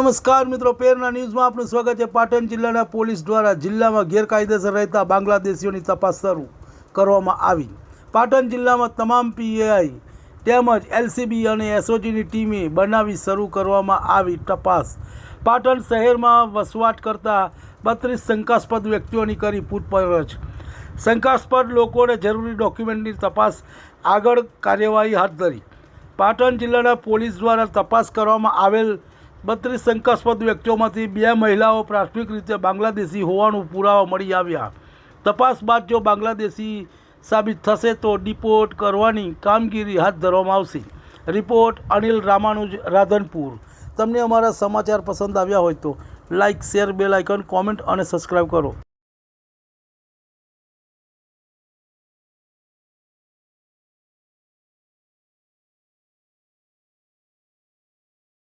નમસ્કાર મિત્રો, પેરના ન્યૂઝમાં આપનું સ્વાગત છે। પાટણ જિલ્લાના પોલીસ દ્વારા જિલ્લામાં ગેરકાયદેસર રહેતા બાંગ્લાદેશીઓની તપાસ શરૂ કરવામાં આવી। પાટણ જિલ્લામાં તમામ પીઆઈ તેમજ એલસીબી અને એસઓજીની ટીમે બનાવી શરૂ કરવામાં આવી તપાસ। પાટણ શહેરમાં વસવાટ કરતા 32 શંકાસ્પદ વ્યક્તિઓની કરી પૂછપરછ। શંકાસ્પદ લોકોને જરૂરી ડોક્યુમેન્ટની તપાસ આગળ કાર્યવાહી હાથ ધરી। પાટણ જિલ્લાના પોલીસ દ્વારા તપાસ કરવામાં આવેલ 32 શંકાસ્પદ વ્યક્તિઓમાંથી 2 મહિલાઓ પ્રાથમિક રીતે બાંગ્લાદેશી હોવાનું પુરાવા મળી આવ્યા। તપાસ બાદ જો બાંગ્લાદેશી સાબિત થશે તો ડિપોર્ટ કરવાની કામગીરી હાથ ધરવામાં આવશે। રિપોર્ટ અનિલ રામાનુજ, રાધનપુર। તમને અમારા સમાચાર પસંદ આવ્યા હોય તો like, share, bell icon, comment અને સબસ્ક્રાઈબ કરો।